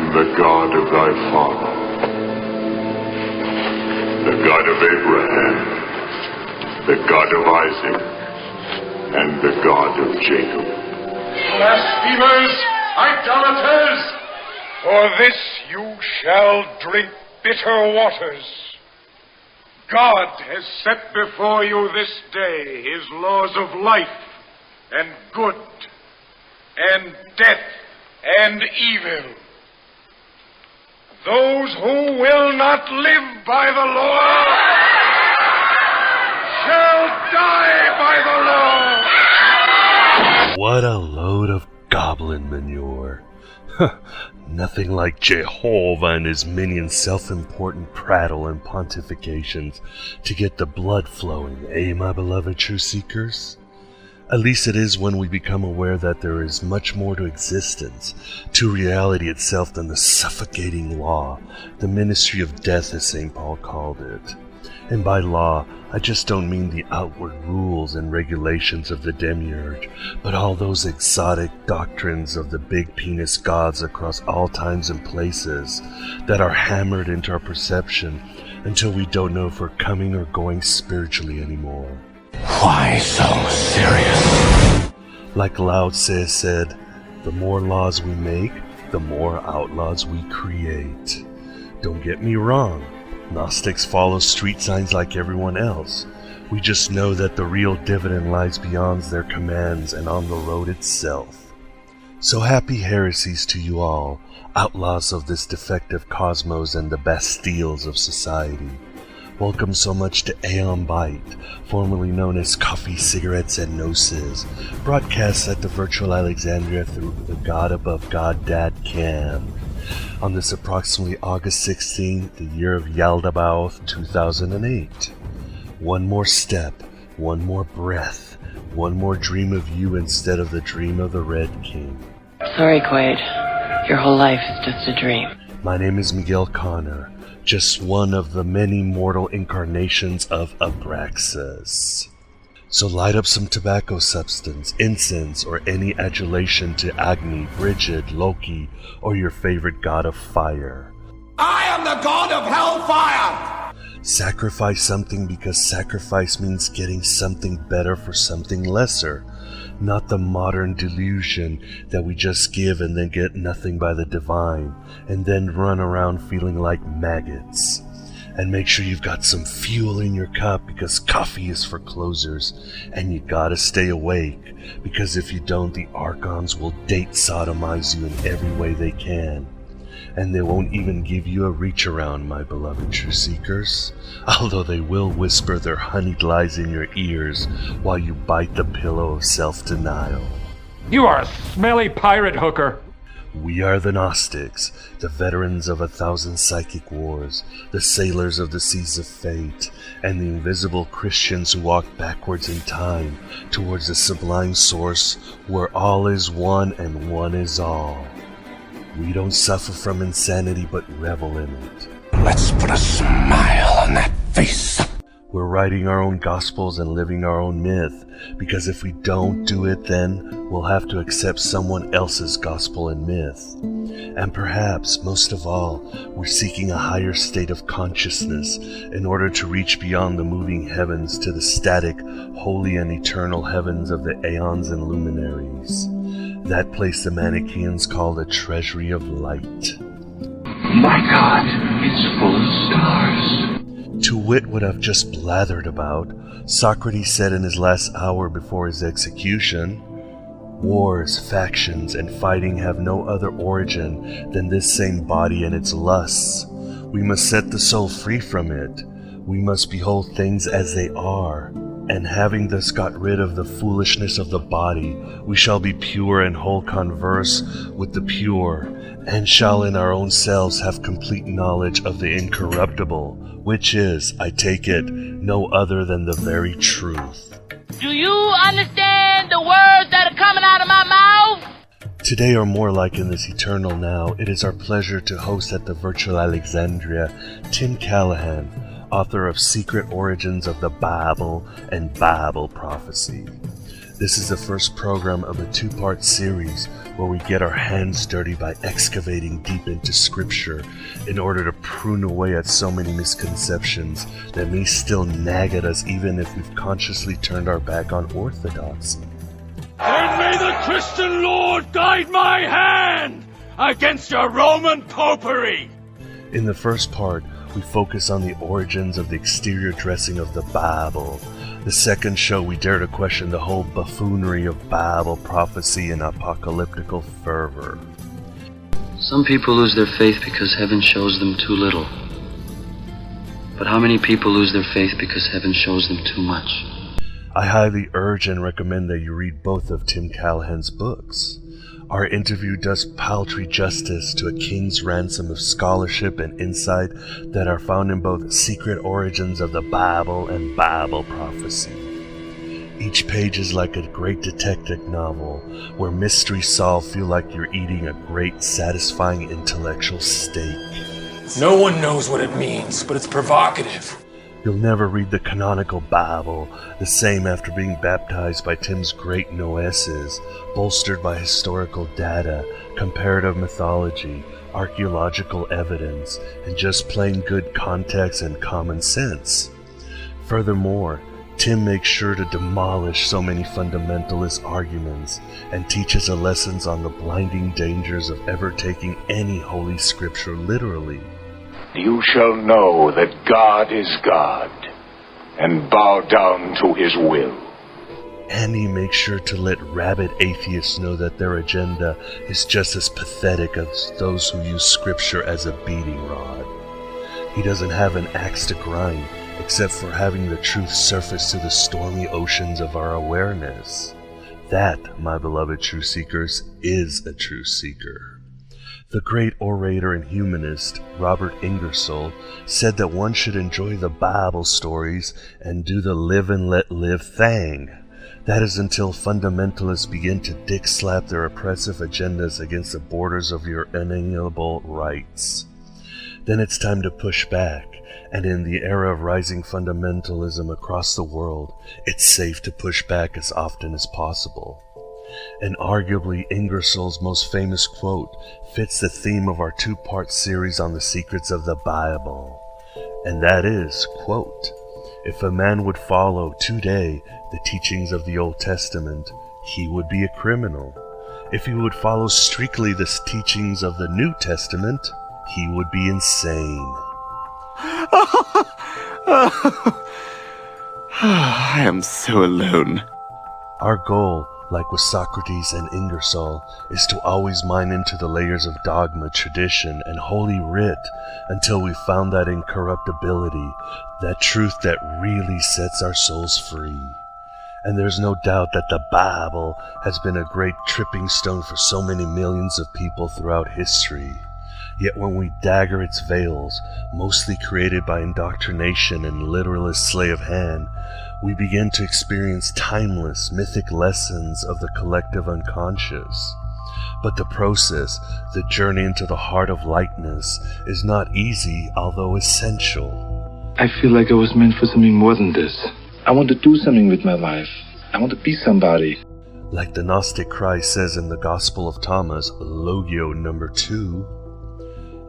the God of thy father, the God of Abraham, the God of Isaac, and the God of Jacob. Blasphemers, idolaters, for this you shall drink bitter waters. God has set before you this day his laws of life and good and death and evil. Those who will not live by the law shall die by the law. What a load of goblin manure. Nothing like Jehovah and his minions' self-important prattle and pontifications to get the blood flowing, eh, my beloved truth seekers? At least it is when we become aware that there is much more to existence, to reality itself, than the suffocating law, the ministry of death, as St. Paul called it. And by law, I just don't mean the outward rules and regulations of the demiurge, but all those exotic doctrines of the big penis gods across all times and places that are hammered into our perception until we don't know if we're coming or going spiritually anymore. Why so serious? Like Lao Tse said, the more laws we make, the more outlaws we create. Don't get me wrong, Gnostics follow street signs like everyone else. We just know that the real dividend lies beyond their commands and on the road itself. So happy heresies to you all, outlaws of this defective cosmos and the Bastilles of society. Welcome so much to Aeon Bite, formerly known as Coffee, Cigarettes, and Gnosis, broadcasts at the virtual Alexandria through the God Above God Dad Cam. On this approximately August 16th, the year of Yaldabaoth 2008. One more step, one more breath, one more dream of you instead of the dream of the Red King. Sorry, Quaid. Your whole life is just a dream. My name is Miguel Connor, just one of the many mortal incarnations of Abraxas. So light up some tobacco substance, incense, or any adulation to Agni, Brigid, Loki, or your favorite god of fire. I am the god of hellfire! Sacrifice something because sacrifice means getting something better for something lesser, not the modern delusion that we just give and then get nothing by the divine, and then run around feeling like maggots. And make sure you've got some fuel in your cup, because coffee is for closers, and you gotta stay awake, because if you don't, the Archons will date sodomize you in every way they can. And they won't even give you a reach around, my beloved truth seekers, although they will whisper their honeyed lies in your ears while you bite the pillow of self-denial. You are a smelly pirate hooker. We are the Gnostics, the veterans of 1,000 psychic wars, the sailors of the seas of fate, and the invisible Christians who walk backwards in time towards the sublime source where all is one and one is all. We don't suffer from insanity but revel in it. Let's put a smile on that face. We're writing our own gospels and living our own myth, because if we don't do it, then we'll have to accept someone else's gospel and myth. And perhaps, most of all, we're seeking a higher state of consciousness in order to reach beyond the moving heavens to the static, holy and eternal heavens of the aeons and luminaries. That place the Manichaeans call the treasury of light. My God, it's full of stars. To wit what I've just blathered about, Socrates said in his last hour before his execution, "Wars, factions, and fighting have no other origin than this same body and its lusts. We must set the soul free from it. We must behold things as they are. And having thus got rid of the foolishness of the body, we shall be pure and whole converse with the pure, and shall in our own selves have complete knowledge of the incorruptible, which is, I take it, no other than the very truth." Do you understand the words that are coming out of my mouth? Today, or more like in this eternal now, it is our pleasure to host at the virtual Alexandria Tim Callahan, author of Secret Origins of the Bible and Bible Prophecy. This is the first program of a two-part series where we get our hands dirty by excavating deep into Scripture in order to prune away at so many misconceptions that may still nag at us even if we've consciously turned our back on Orthodoxy. And may the Christian Lord guide my hand against your Roman popery! In the first part, we focus on the origins of the exterior dressing of the Bible. The second show, we dare to question the whole buffoonery of Bible prophecy and apocalyptical fervor. Some people lose their faith because heaven shows them too little. But how many people lose their faith because heaven shows them too much? I highly urge and recommend that you read both of Tim Callahan's books. Our interview does paltry justice to a king's ransom of scholarship and insight that are found in both Secret Origins of the Bible and Bible Prophecy. Each page is like a great detective novel, where mysteries solved feel like you're eating a great, satisfying intellectual steak. No one knows what it means, but it's provocative. You'll never read the Canonical Bible the same after being baptized by Tim's great noeses, bolstered by historical data, comparative mythology, archaeological evidence, and just plain good context and common sense. Furthermore, Tim makes sure to demolish so many fundamentalist arguments and teaches us lessons on the blinding dangers of ever taking any holy scripture literally. You shall know that God is God, and bow down to his will. And he makes sure to let rabid atheists know that their agenda is just as pathetic as those who use scripture as a beating rod. He doesn't have an axe to grind, except for having the truth surface to the stormy oceans of our awareness. That, my beloved truth seekers, is a truth seeker. The great orator and humanist, Robert Ingersoll, said that one should enjoy the Bible stories and do the live and let live thing. That is until fundamentalists begin to dick-slap their oppressive agendas against the borders of your inalienable rights. Then it's time to push back, and in the era of rising fundamentalism across the world, it's safe to push back as often as possible. And arguably Ingersoll's most famous quote fits the theme of our two-part series on the secrets of the Bible. And that is, quote, "If a man would follow today the teachings of the Old Testament, he would be a criminal. If he would follow strictly the teachings of the New Testament, he would be insane." I am so alone. Our goal, like with Socrates and Ingersoll, is to always mine into the layers of dogma, tradition, and holy writ until we found that incorruptibility, that truth that really sets our souls free. And there's no doubt that the Bible has been a great tripping stone for so many millions of people throughout history. Yet when we dagger its veils, mostly created by indoctrination and literalist sleight of hand, we begin to experience timeless, mythic lessons of the collective unconscious. But the process, the journey into the heart of lightness, is not easy, although essential. I feel like I was meant for something more than this. I want to do something with my life. I want to be somebody. Like the Gnostic Christ says in the Gospel of Thomas, Logio number 2,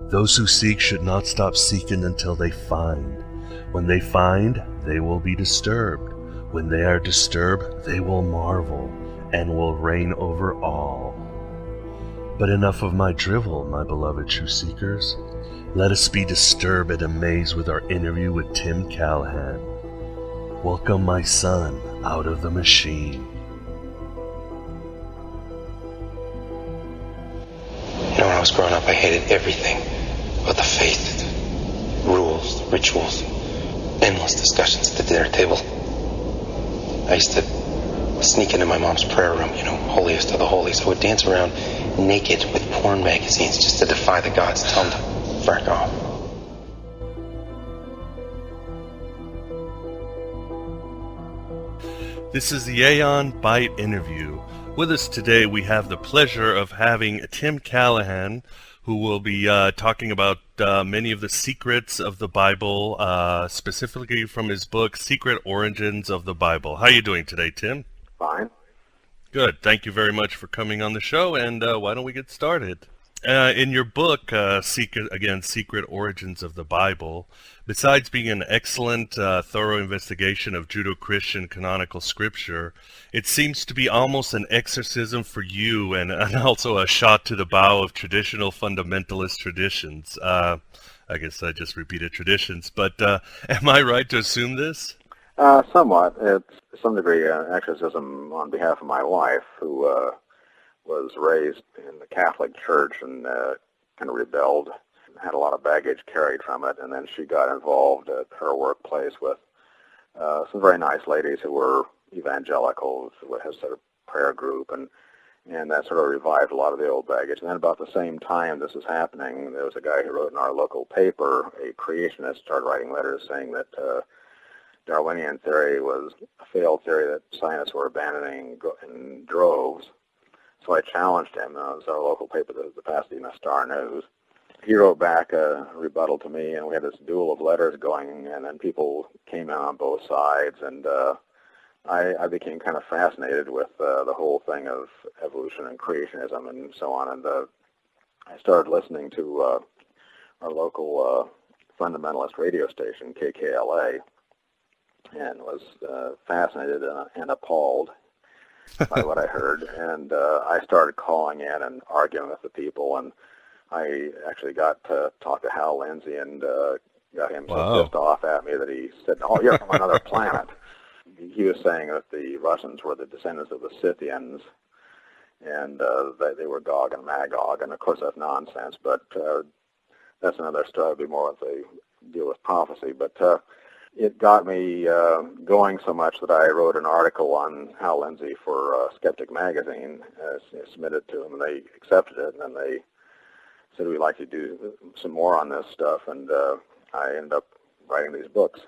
"Those who seek should not stop seeking until they find. When they find, they will be disturbed. When they are disturbed, they will marvel, and will reign over all." But enough of my drivel, my beloved truth seekers. Let us be disturbed and amazed with our interview with Tim Callahan. Welcome, my son, out of the machine. You know, when I was growing up, I hated everything about the faith, the rules, the rituals, endless discussions at the dinner table. I used to sneak into my mom's prayer room, you know, holiest of the holies. I would dance around naked with porn magazines just to defy the gods, tell them to fuck off. This is the Aeon Byte interview. With us today, we have the pleasure of having Tim Callahan, who will be talking about many of the secrets of the Bible, specifically from his book, Secret Origins of the Bible. How are you doing today, Tim? Fine. Good. Thank you very much for coming on the show, and why don't we get started? In your book, Secret Origins of the Bible, besides being an excellent, thorough investigation of Judeo-Christian canonical scripture, it seems to be almost an exorcism for you and also a shot to the bow of traditional fundamentalist traditions. I guess I just repeated traditions, but am I right to assume this? Somewhat. It's to some degree an exorcism on behalf of my wife, who was raised in the Catholic Church and kind of rebelled, had a lot of baggage carried from it, and then she got involved at her workplace with some very nice ladies who were evangelicals, who had sort of prayer group, and that sort of revived a lot of the old baggage. And then about the same time this was happening, there was a guy who wrote in our local paper, a creationist, started writing letters saying that Darwinian theory was a failed theory, that scientists were abandoning in droves. So I challenged him. It was our local paper, the Pasadena Star-News. He wrote back a rebuttal to me, and we had this duel of letters going, and then people came in on both sides, and I became kind of fascinated with the whole thing of evolution and creationism and so on, and I started listening to our local fundamentalist radio station, KKLA, and was fascinated and appalled by what I heard. And I started calling in and arguing with the people, and I actually got to talk to Hal Lindsey and got him so pissed off at me that he said, "Oh, you're from another planet." He was saying that the Russians were the descendants of the Scythians, and that they were Gog and Magog, and of course that's nonsense, but that's another story. It'll be more of a deal with prophecy, but it got me going so much that I wrote an article on Hal Lindsey for Skeptic Magazine, submitted to them, and they accepted it, and then they said, "We'd like to do some more on this stuff," and I ended up writing these books.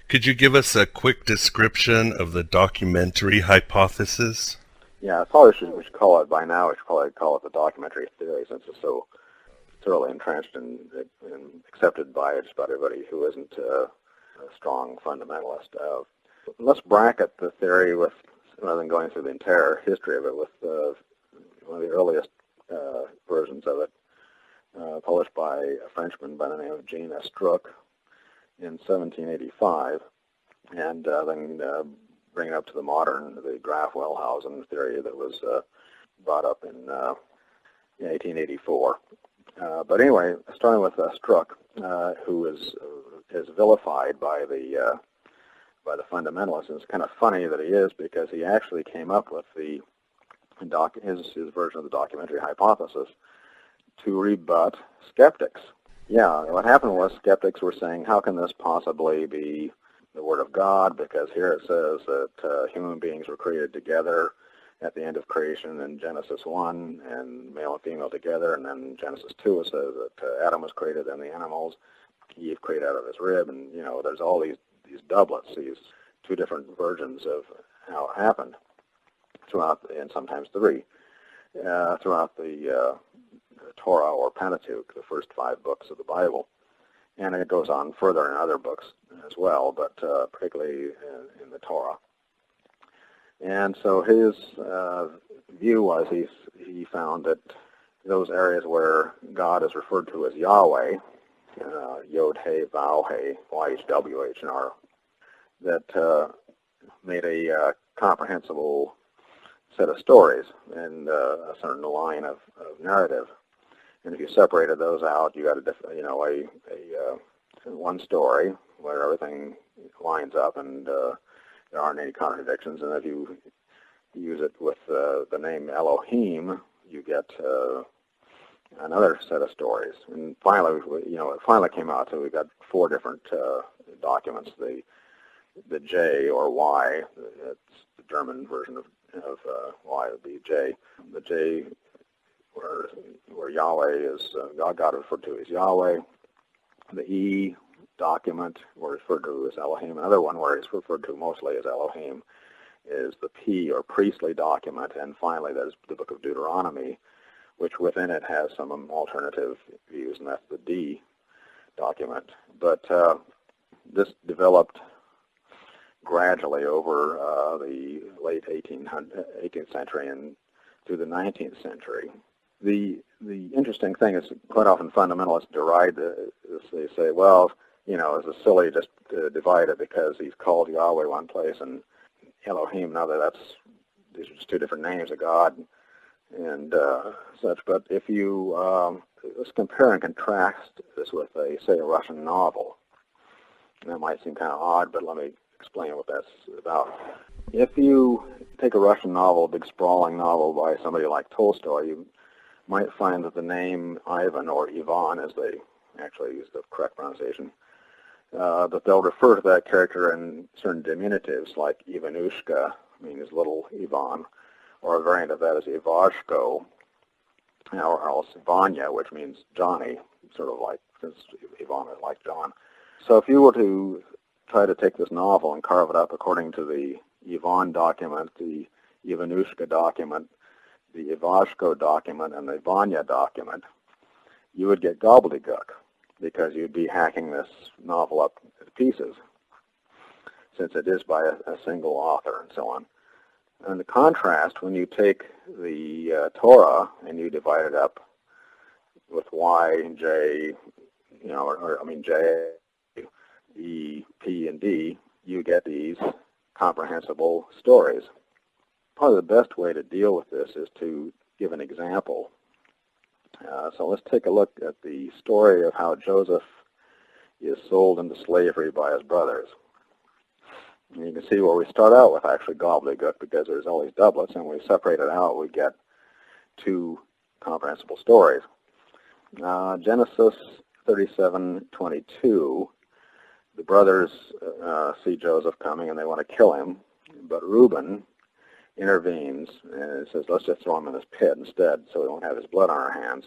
Could you give us a quick description of the documentary hypothesis? Yeah, probably we should call it, by now, we should probably call it the documentary theory, since it's so thoroughly entrenched and accepted by just about everybody who isn't a strong fundamentalist. Let's bracket the theory with, rather than going through the entire history of it, with one of the earliest versions of it, published by a Frenchman by the name of Jean Estruc in 1785, and then bring it up to the modern, the Graf-Wellhausen theory that was brought up in 1884. But anyway, starting with Estruc, who is vilified by the fundamentalists. And it's kind of funny that he is, because he actually came up with his version of the documentary hypothesis to rebut skeptics. Yeah, what happened was skeptics were saying, how can this possibly be the Word of God? Because here it says that human beings were created together at the end of creation in Genesis 1, and male and female together, and then Genesis 2 it says that Adam was created, then the animals, Eve created out of his rib, and there's all these doublets, these two different versions of how it happened throughout, and sometimes three, throughout the Torah or Pentateuch, the first 5 books of the Bible. And it goes on further in other books as well, but particularly in the Torah. And so his view was, he found that those areas where God is referred to as Yahweh, Yod-He, Vav-He, YHWH, that made a comprehensible set of stories and a certain line of narrative. And if you separated those out, you got one story where everything lines up and there aren't any contradictions. And if you use it with the name Elohim, you get another set of stories. And finally, it finally came out, so we got 4 different documents. The J or Y, that's the German version of Y would be J. The J, where Yahweh is, God referred to as Yahweh. The E document, where referred to as Elohim. Another one where he's referred to mostly as Elohim is the P, or priestly document. And finally, there's the book of Deuteronomy, which within it has some alternative views, and that's the D document. But this developed gradually over the late 18th century and through the 19th century. The interesting thing is quite often fundamentalists deride this. They say, well, it's silly just to divide it because he's called Yahweh one place and Elohim another. These are just two different names of God and such. But if you let's compare and contrast this with, say, a Russian novel. And that might seem kind of odd, but let me explain what that's about. If you take a Russian novel, a big sprawling novel by somebody like Tolstoy, you might find that the name Ivan, or Ivan as they actually use the correct pronunciation, that they'll refer to that character in certain diminutives like Ivanushka, means little Ivan, or a variant of that is Ivashko, or else Vanya, which means Johnny, sort of like, since Ivan is like John. So if you were to try to take this novel and carve it up according to the Ivan document, the Ivanushka document, the Ivashko document, and the Vanya document, you would get gobbledygook, because you'd be hacking this novel up to pieces, since it is by a single author and so on. And the contrast, when you take the Torah and you divide it up with Y and J, J, E, P, and D, you get these comprehensible stories. Probably the best way to deal with this is to give an example. So let's take a look at the story of how Joseph is sold into slavery by his brothers. And you can see where we start out with actually gobbledygook, because there's all these doublets, and when we separate it out, we get two comprehensible stories. Genesis 37:22, the brothers see Joseph coming, and they want to kill him, but Reuben intervenes, and it says, let's just throw him in this pit instead so we won't have his blood on our hands.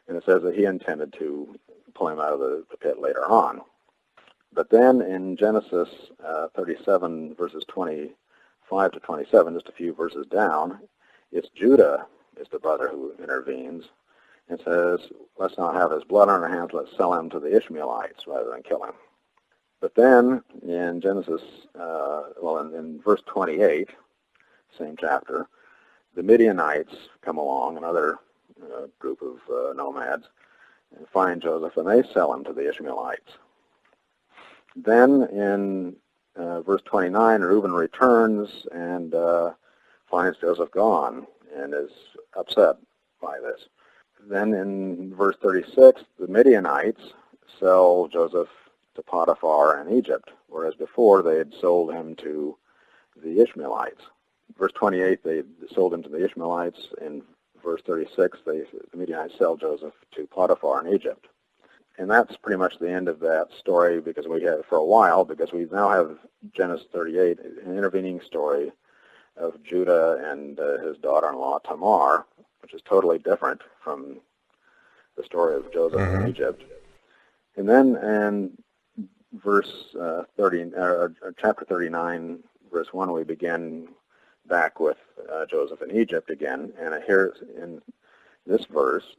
And it says that he intended to pull him out of the pit later on. But then in Genesis 37, verses 25 to 27, just a few verses down, it's Judah is the brother who intervenes and says, let's not have his blood on our hands, let's sell him to the Ishmaelites rather than kill him. But then in Genesis, in verse 28, same chapter, the Midianites come along, another group of nomads, and find Joseph, and they sell him to the Ishmaelites. Then in verse 29, Reuben returns and finds Joseph gone and is upset by this. Then in verse 36, the Midianites sell Joseph to Potiphar in Egypt, whereas before they had sold him to the Ishmaelites. Verse 28, they sold him to the Ishmaelites. In verse 36, the Midianites sell Joseph to Potiphar in Egypt. And that's pretty much the end of that story, because we have for a while, because we now have Genesis 38, an intervening story of Judah and his daughter-in-law Tamar, which is totally different from the story of Joseph in Egypt. And then in verse chapter 39, verse 1, we begin back with Joseph in Egypt again, and here in this verse,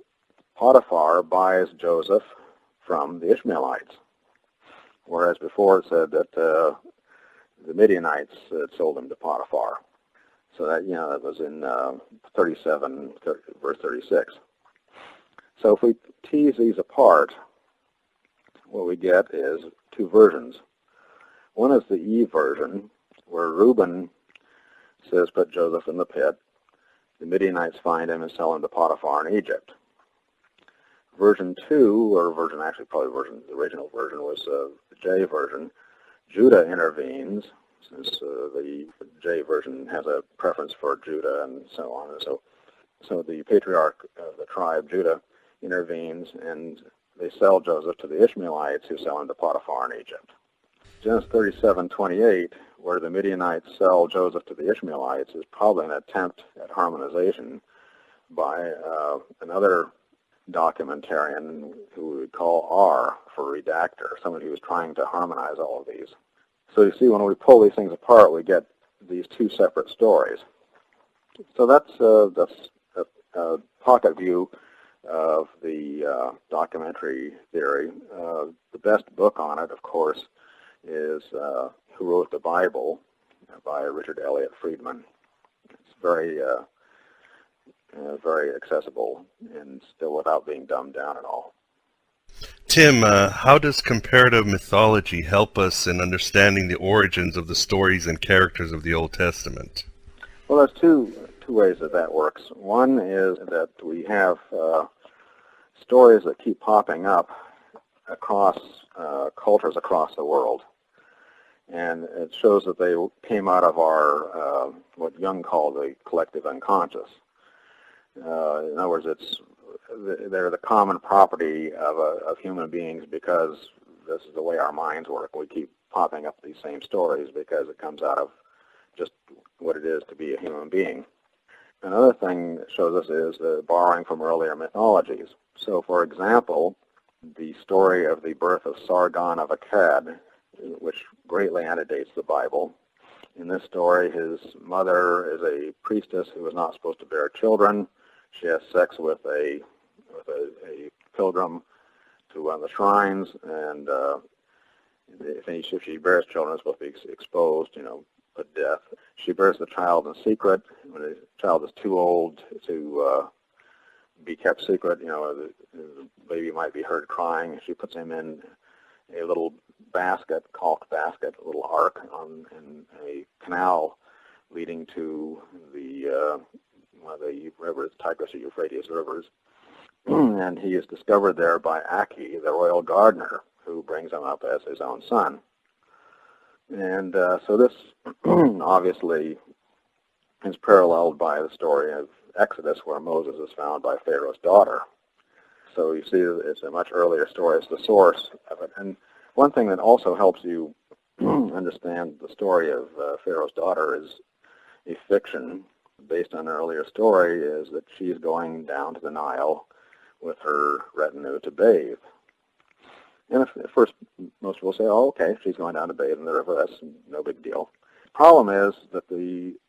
Potiphar buys Joseph from the Ishmaelites, whereas before it said that the Midianites had sold him to Potiphar. So that, that was in 37, verse 36. So if we tease these apart, what we get is two versions. One is the E version, where Reuben says, put Joseph in the pit. The Midianites find him and sell him to Potiphar in Egypt. Version 2, or version, actually probably the original version was the J version. Judah intervenes, since the J version has a preference for Judah and so on. And so the patriarch of the tribe, Judah, intervenes, and they sell Joseph to the Ishmaelites, who sell him to Potiphar in Egypt. Genesis 37:28, where the Midianites sell Joseph to the Ishmaelites, is probably an attempt at harmonization by another documentarian who we would call R for redactor, someone who was trying to harmonize all of these. So you see, when we pull these things apart, we get these two separate stories. So that's a pocket view of the documentary theory. The best book on it, of course, is Who Wrote the Bible by Richard Elliott Friedman. It's very accessible and still without being dumbed down at all. Tim, how does comparative mythology help us in understanding the origins of the stories and characters of the Old Testament? Well, there's two ways that works. One is that we have stories that keep popping up across cultures across the world. And it shows that they came out of our, what Jung called the collective unconscious. In other words, they're the common property of human beings because this is the way our minds work. We keep popping up these same stories because it comes out of just what it is to be a human being. Another thing that shows us is the borrowing from earlier mythologies. So, for example, the story of the birth of Sargon of Akkad, which greatly antedates the Bible. In this story, his mother is a priestess who is not supposed to bear children. She has sex with a pilgrim to one of the shrines, and if she bears children, it's supposed to be exposed, put to death. She bears the child in secret. When the child is too old to be kept secret, the baby might be heard crying. She puts him in a little basket, caulked basket, a little ark in a canal leading to one of the rivers, Tigris or Euphrates rivers. And he is discovered there by Aki, the royal gardener, who brings him up as his own son. And so this obviously is paralleled by the story of Exodus, where Moses is found by Pharaoh's daughter. So you see it's a much earlier story. It's the source of it. And one thing that also helps you understand the story of Pharaoh's daughter is a fiction based on an earlier story, is that she's going down to the Nile with her retinue to bathe. And at first, most people say, oh, okay, she's going down to bathe in the river. That's no big deal. The problem is that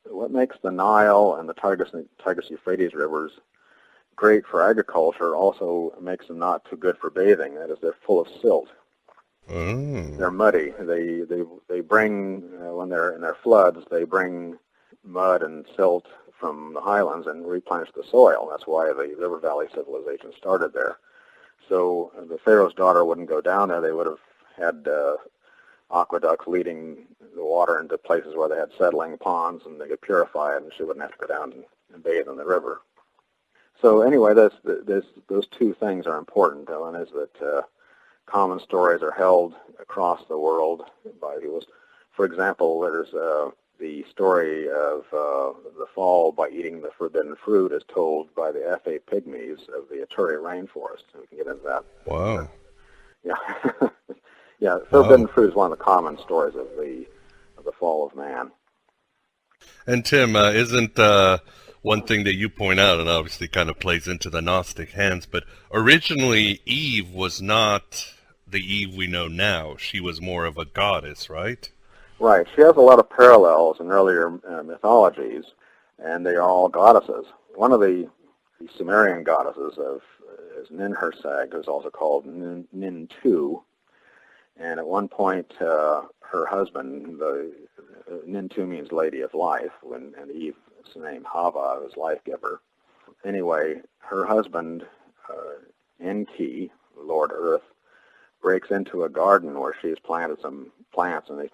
what makes the Nile and the Tigris-Euphrates rivers great for agriculture also makes them not too good for bathing. That is, they're full of silt. They're muddy. They bring, when they're in their floods, they bring mud and silt from the highlands and replenish the soil. That's why the River Valley civilization started there. So the Pharaoh's daughter wouldn't go down there. They would have had aqueducts leading the water into places where they had settling ponds, and they could purify it, and she wouldn't have to go down and bathe in the river. So anyway, those two things are important. One is that common stories are held across the world by people. For example, there's the story of the fall by eating the forbidden fruit is told by the Fa pygmies of the Ituri rainforest. We can get into that. Wow. Yeah. Yeah, forbidden fruit is one of the common stories of the fall of man. And Tim, isn't one thing that you point out, and obviously kind of plays into the Gnostic hands, but originally Eve was not the Eve we know now. She was more of a goddess, right? Right. She has a lot of parallels in earlier mythologies, and they are all goddesses. One of the Sumerian goddesses is Ninhursag, who's also called Nintu. And at one point, her husband, Nintu means Lady of Life, and Eve's name Hava is life giver. Anyway, her husband, Enki, Lord Earth, breaks into a garden where she's planted some plants, and they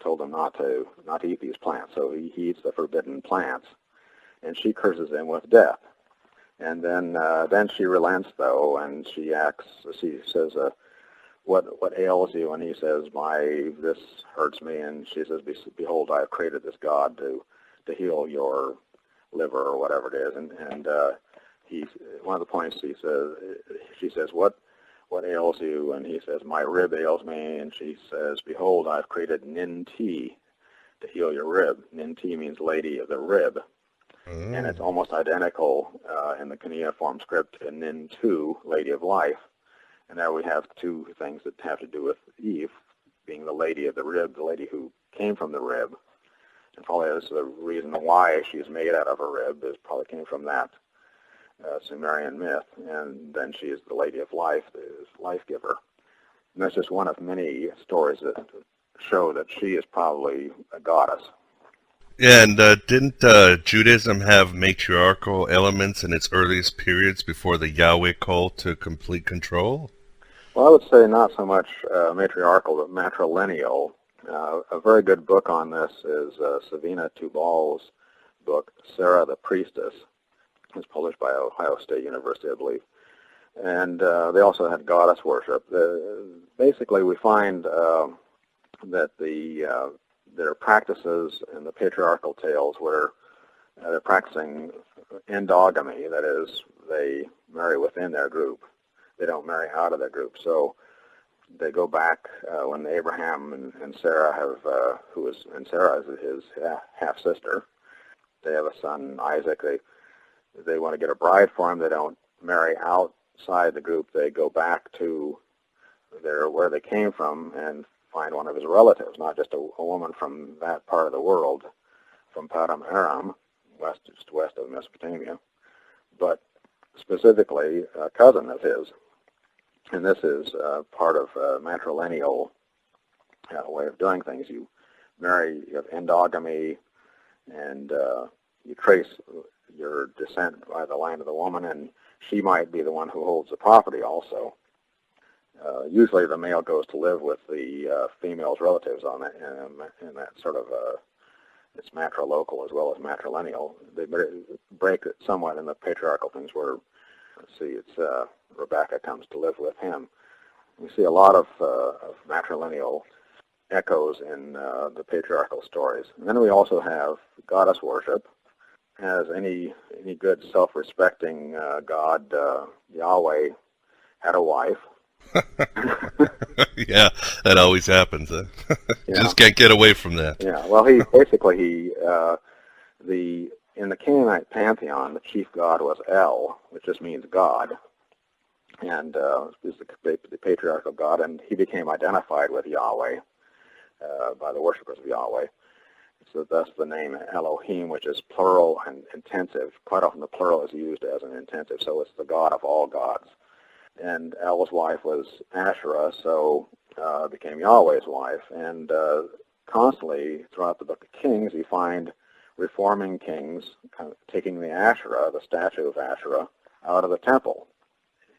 told him not to eat these plants. So he eats the forbidden plants, and she curses him with death. And then she relents, though, and she says, what ails you? And he says, this hurts me. And she says, behold, I have created this god to heal your liver or whatever it is. And one of the points she says, what ails you? And he says, my rib ails me. And she says, behold, I've created Ninti to heal your rib. Ninti means lady of the rib. And it's almost identical in the cuneiform script to Nintu, lady of life. And there we have two things that have to do with Eve being the lady of the rib, the lady who came from the rib. And probably that's the reason why she's made out of a rib, is probably came from that Sumerian myth. And then she is the lady of life, the life giver. And that's just one of many stories that show that she is probably a goddess. Yeah, and didn't Judaism have matriarchal elements in its earliest periods before the Yahweh cult took complete control? Well, I would say not so much matriarchal, but matrilineal. A very good book on this is Savina Tubal's book, Sarah the Priestess. It's published by Ohio State University, I believe. And they also had goddess worship. Basically, we find that there are practices in the patriarchal tales where they're practicing endogamy, that is, they marry within their group. They don't marry out of their group. So they go back when Abraham and Sarah have, and Sarah is his half-sister. They have a son, Isaac. They want to get a bride for him. They don't marry outside the group. They go back to where they came from and find one of his relatives, not just a woman from that part of the world, from Padam Aram, just west of Mesopotamia, but specifically a cousin of his. And this is part of a matrilineal way of doing things. You marry, you have endogamy, and you trace your descent by the line of the woman, and she might be the one who holds the property also. Usually the male goes to live with the female's relatives on it, and that sort of, it's matrilocal as well as matrilineal. They break it somewhat in the patriarchal things where, let's see, it's Rebecca comes to live with him. We see a lot of matrilineal echoes in the patriarchal stories. And then we also have goddess worship. As any good self-respecting god, Yahweh had a wife. Yeah, that always happens. Just can't get away from that. Yeah, well, in the Canaanite pantheon, the chief god was El, which just means God, and is the patriarchal god, and he became identified with Yahweh by the worshippers of Yahweh. So thus the name Elohim, which is plural and intensive. Quite often the plural is used as an intensive, so it's the god of all gods. And El's wife was Asherah, so became Yahweh's wife. And constantly throughout the Book of Kings, you find reforming kings kind of taking the Asherah, the statue of Asherah, out of the temple.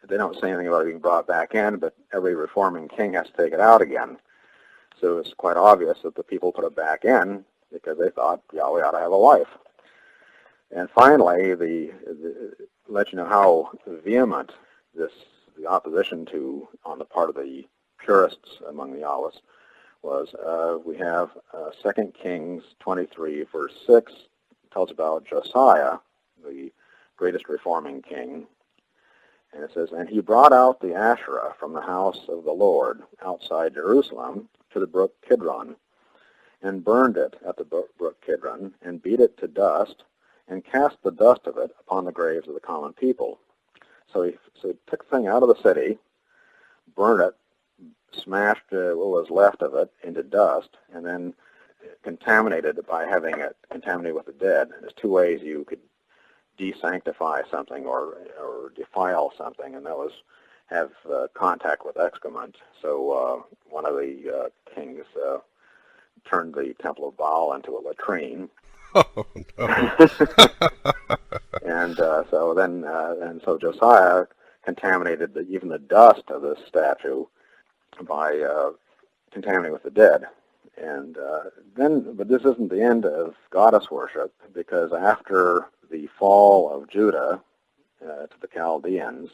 They don't say anything about it being brought back in, but every reforming king has to take it out again. So it's quite obvious that the people put it back in because they thought Yahweh ought to have a wife. And finally, let you know how vehement the opposition on the part of the purists among the Yahwists was. We have 2 Kings 23, verse 6, tells about Josiah, the greatest reforming king. And it says, "And he brought out the Asherah from the house of the Lord outside Jerusalem to the brook Kidron, and burned it at the brook Kidron, and beat it to dust, and cast the dust of it upon the graves of the common people." So he took the thing out of the city, burned it, smashed what was left of it into dust, and then contaminated it by having it contaminated with the dead. And there's two ways you could desanctify something or defile something, and that was have contact with excrement. So one of the kings turned the Temple of Baal into a latrine. Oh, no. And so Josiah contaminated even the dust of this statue by contaminating with the dead. And but this isn't the end of goddess worship, because after the fall of Judah to the Chaldeans,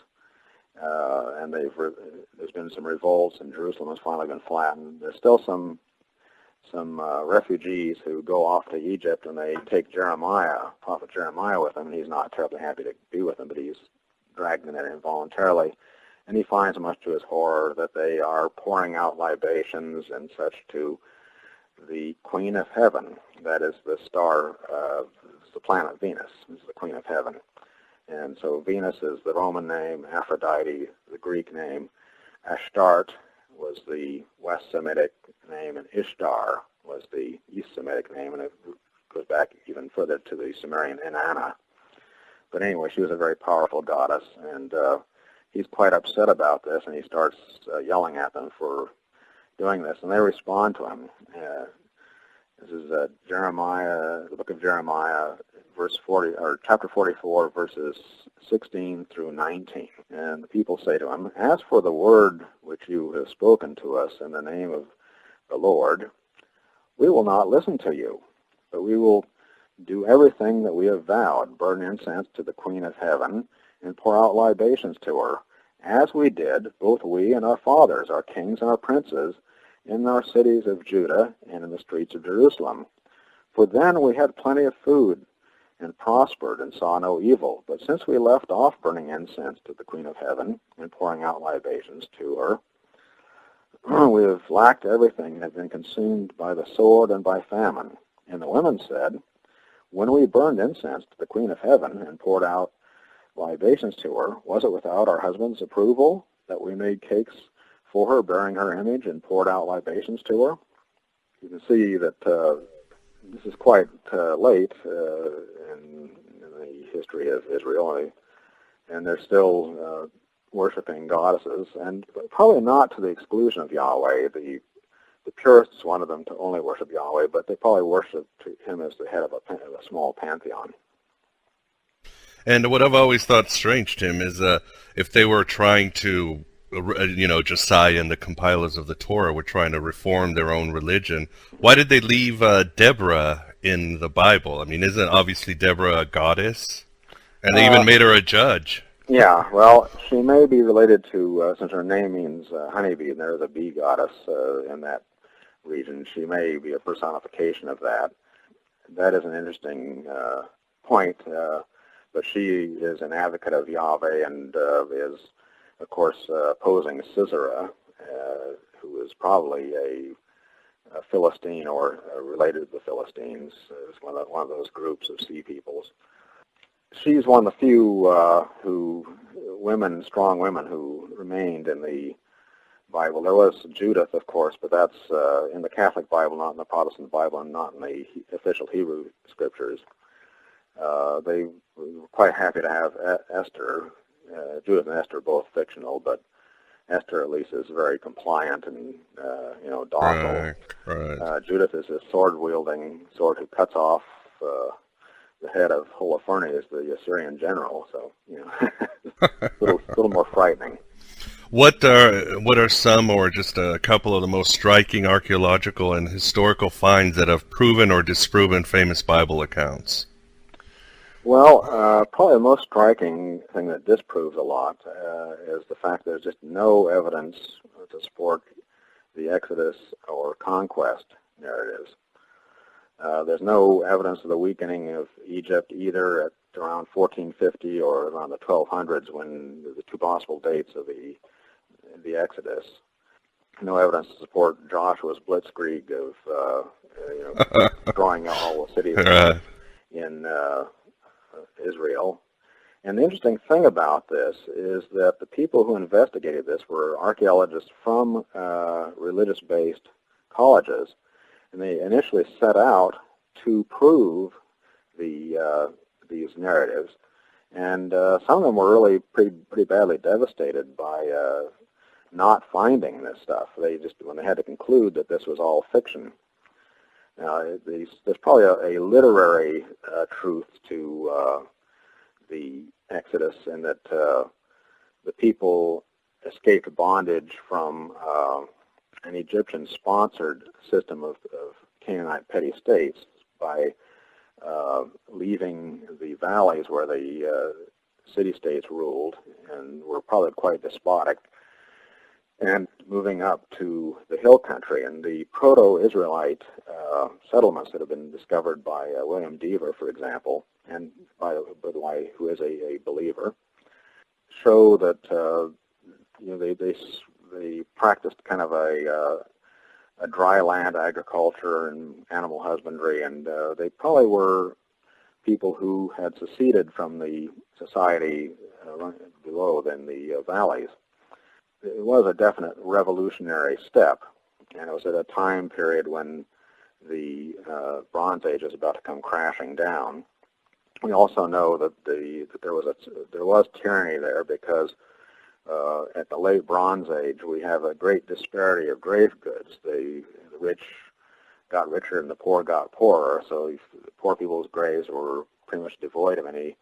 and there's been some revolts, and Jerusalem has finally been flattened. There's still some refugees who go off to Egypt, and they take Prophet Jeremiah with them, and he's not terribly happy to be with them, but he's dragged in there involuntarily. And he finds, much to his horror, that they are pouring out libations and such to the Queen of Heaven. That is the star, the planet Venus, is the Queen of Heaven. And so Venus is the Roman name, Aphrodite the Greek name, Ashtart was the West Semitic name, and Ishtar was the East Semitic name, and it goes back even further to the Sumerian Inanna. But anyway, she was a very powerful goddess, and he's quite upset about this, and he starts yelling at them for doing this, and they respond to him. This is Jeremiah, the book of Jeremiah, verse 40, or chapter 44, verses 16 through 19. And the people say to him, "As for the word which you have spoken to us in the name of the Lord, we will not listen to you, but we will do everything that we have vowed, burn incense to the Queen of Heaven, and pour out libations to her, as we did, both we and our fathers, our kings and our princes, in our cities of Judah and in the streets of Jerusalem. For then we had plenty of food, and prospered, and saw no evil. But since we left off burning incense to the Queen of Heaven, and pouring out libations to her, we have lacked everything, and have been consumed by the sword and by famine." And the women said, "When we burned incense to the Queen of Heaven, and poured out libations to her, was it without our husband's approval that we made cakes for her, bearing her image, and poured out libations to her?" You can see that this is quite late in the history of Israel, and they're still worshiping goddesses, and probably not to the exclusion of Yahweh. The purists wanted them to only worship Yahweh, but they probably worshiped him as the head of a small pantheon. And what I've always thought strange, Tim, is if they were trying to, Josiah and the compilers of the Torah were trying to reform their own religion, why did they leave Deborah in the Bible? I mean, isn't obviously Deborah a goddess? And they even made her a judge. Yeah, well, she may be related to, since her name means honeybee, and there's a bee goddess in that region, she may be a personification of that. That is an interesting point. But she is an advocate of Yahweh and is, of course, opposing Sisera, who is probably a Philistine or related to the Philistines. It's one of those groups of sea peoples. She's one of the few strong women who remained in the Bible. There was Judith, of course, but that's in the Catholic Bible, not in the Protestant Bible, and not in the official Hebrew scriptures. They were quite happy to have Esther. Judith and Esther are both fictional, but Esther at least is very compliant and docile. Right. Judith is a sword-wielding sword who cuts off the head of Holofernes, the Assyrian general. So a little more frightening. What are some, or just a couple of the most striking archaeological and historical finds that have proven or disproven famous Bible accounts? Well, probably the most striking thing that disproves a lot is the fact that there's just no evidence to support the Exodus or conquest narratives. There's no evidence of the weakening of Egypt either at around 1450 or around the 1200s, when the two possible dates of the Exodus. No evidence to support Joshua's blitzkrieg of destroying all the cities in Israel. And the interesting thing about this is that the people who investigated this were archaeologists from religious-based colleges, and they initially set out to prove these narratives. And some of them were really pretty badly devastated by not finding this stuff. When they had to conclude that this was all fiction. Now, there's probably a literary truth to the Exodus, in that the people escaped bondage from an Egyptian-sponsored system of Canaanite petty states by leaving the valleys where the city-states ruled and were probably quite despotic, and moving up to the hill country. And the proto-Israelite settlements that have been discovered by William Deaver, for example, and by the way, who is a believer, show that they practiced kind of a dry land agriculture and animal husbandry, and they probably were people who had seceded from the society below in the valleys. It was a definite revolutionary step, and it was at a time period when the Bronze Age is about to come crashing down. We also know that there was tyranny there, because at the late Bronze Age, we have a great disparity of grave goods. The rich got richer and the poor got poorer, so the poor people's graves were pretty much devoid of any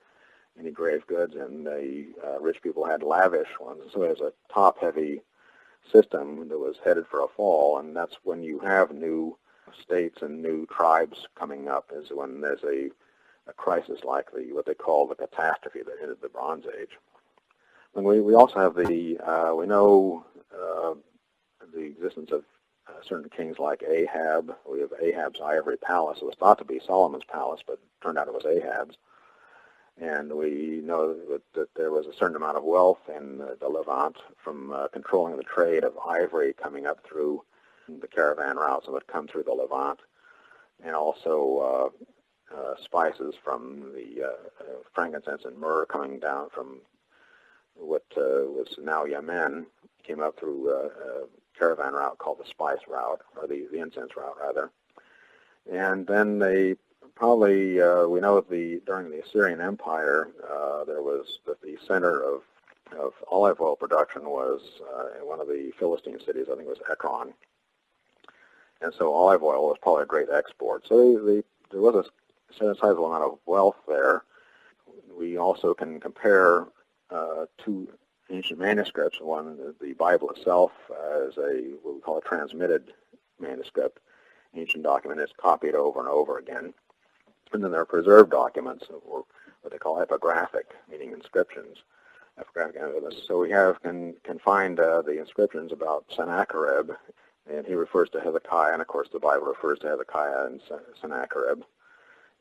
grave goods, and the rich people had lavish ones. So it was a top-heavy system that was headed for a fall, and that's when you have new states and new tribes coming up, is when there's a crisis like what they call the catastrophe that hit the Bronze Age. And we also have we know the existence of certain kings like Ahab. We have Ahab's ivory palace. It was thought to be Solomon's palace, but it turned out it was Ahab's. And we know that there was a certain amount of wealth in the Levant from controlling the trade of ivory coming up through the caravan routes that would come through the Levant, and also spices from the frankincense and myrrh coming down from what was now Yemen, came up through a caravan route called the spice route, or the incense route, rather. And then they probably, we know during the Assyrian Empire, there was that the center of olive oil production was in one of the Philistine cities, I think it was Ekron. And so olive oil was probably a great export. So there was a sizable amount of wealth there. We also can compare two ancient manuscripts. One, the Bible itself, is what we call a transmitted manuscript, ancient document. It's copied over and over again. And then there are preserved documents, or what they call epigraphic, meaning inscriptions, epigraphic evidence. So we can find the inscriptions about Sennacherib, and he refers to Hezekiah, and of course the Bible refers to Hezekiah and Sennacherib.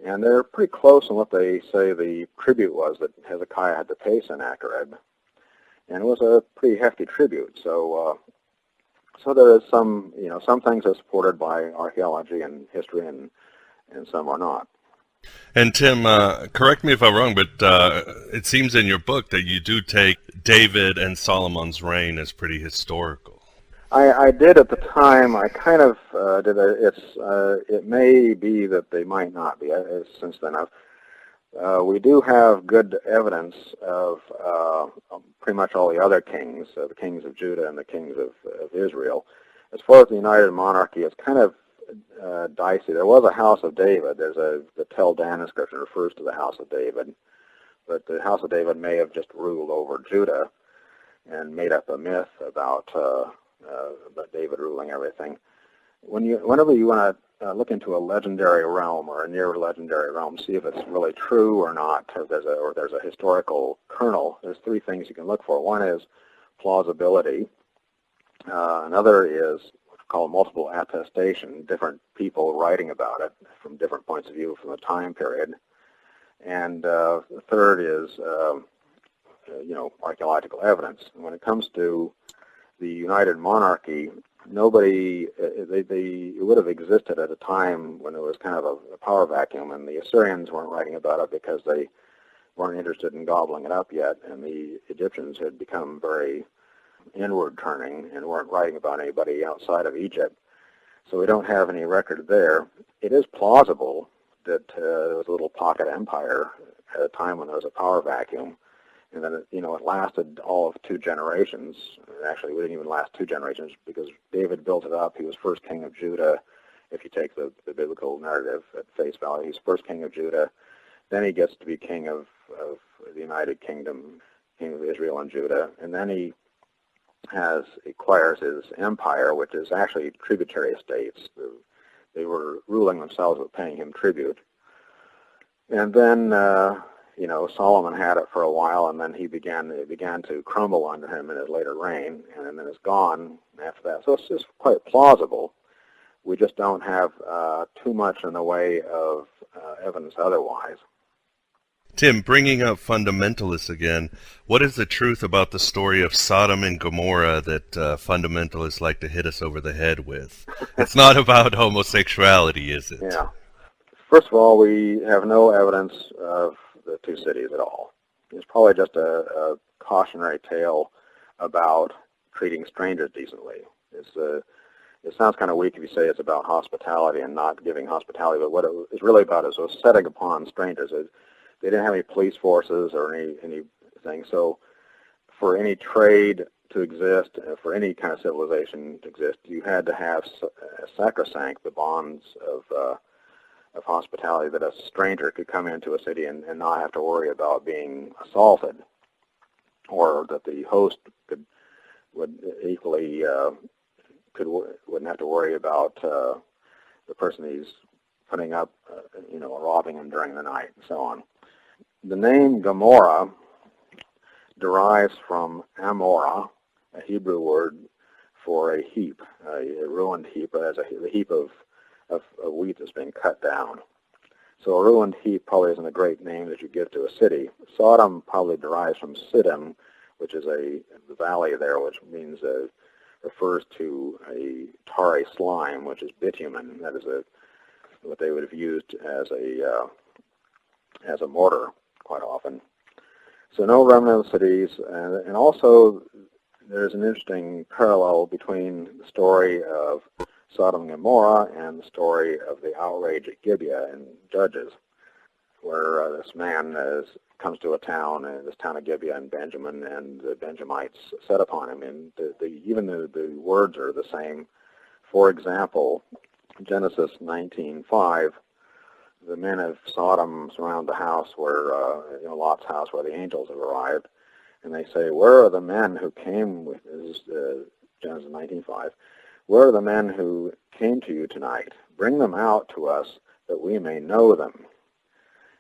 And they're pretty close in what they say the tribute was that Hezekiah had to pay Sennacherib. And it was a pretty hefty tribute. So there is some things are supported by archaeology and history, and some are not. And Tim, correct me if I'm wrong, but it seems in your book that you do take David and Solomon's reign as pretty historical. I did at the time. I kind of did. It may be that they might not be. Since then, we do have good evidence of pretty much all the other kings, the kings of Judah and the kings of Israel. As far as the United Monarchy, it's kind of dicey. There was a House of David. The Tel Dan inscription refers to the House of David, but the House of David may have just ruled over Judah and made up a myth about David ruling everything. Whenever you want to look into a legendary realm or a near legendary realm, see if it's really true or not, or there's a historical kernel, there's three things you can look for. One is plausibility. Another is what's called multiple attestation, different people writing about it from different points of view from the time period. And the third is, archaeological evidence. And when it comes to the United Monarchy, it would have existed at a time when it was kind of a power vacuum, and the Assyrians weren't writing about it because they weren't interested in gobbling it up yet, and the Egyptians had become very inward-turning and weren't writing about anybody outside of Egypt. So we don't have any record there. It is plausible that there was a little pocket empire at a time when there was a power vacuum, and then it lasted all of 2 generations. Actually, we didn't even last 2 generations because David built it up. He was first king of Judah. If you take the biblical narrative at face value, he's first king of Judah. Then he gets to be king of the United Kingdom, king of Israel and Judah. And then he acquires his empire, which is actually tributary states. They were ruling themselves but paying him tribute. And then Solomon had it for a while, and then it began to crumble under him in his later reign, and then it's gone after that. So it's just quite plausible. We just don't have too much in the way of evidence otherwise. Tim, bringing up fundamentalists again, what is the truth about the story of Sodom and Gomorrah that fundamentalists like to hit us over the head with? It's not about homosexuality, is it? Yeah. First of all, we have no evidence of the 2 cities at all. It's probably just a cautionary tale about treating strangers decently. It sounds kind of weak if you say it's about hospitality and not giving hospitality, but what it was really about is was setting upon strangers. They didn't have any police forces or anything. So for any trade to exist, for any kind of civilization to exist, you had to have sacrosanct the bonds of hospitality, that a stranger could come into a city and not have to worry about being assaulted, or that the host wouldn't have to worry about the person he's putting up, robbing him during the night, and so on. The name Gomorrah derives from Amorah, a Hebrew word for a heap, a ruined heap, as a heap of wheat that's been cut down. So a ruined heap probably isn't a great name that you give to a city. Sodom probably derives from Siddim, which is the valley there, which means refers to a tarry slime, which is bitumen. That is what they would have used as a mortar quite often. So no remnant cities, and also there's an interesting parallel between the story of Sodom and Gomorrah and the story of the outrage at Gibeah in Judges, where this man comes to a town, this town of Gibeah in Benjamin, and the Benjamites set upon him, and even the words are the same. For example, Genesis 19:5, the men of Sodom surround the house where, Lot's house, where the angels have arrived, and they say, "Where are the men who came with," this is Genesis 19:5, "Where are the men who came to you tonight? Bring them out to us that we may know them."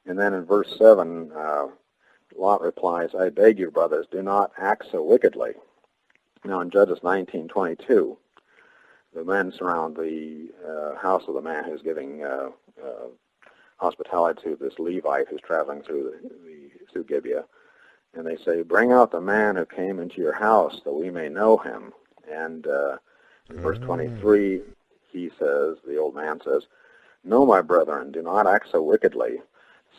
And then in verse 7, Lot replies, "I beg you, brothers, do not act so wickedly." Now in Judges 19:22, the men surround the house of the man who's giving hospitality to this Levite who's traveling through Gibeah, and they say, "Bring out the man who came into your house that we may know him." And in verse 23, the old man says, "No, my brethren, do not act so wickedly.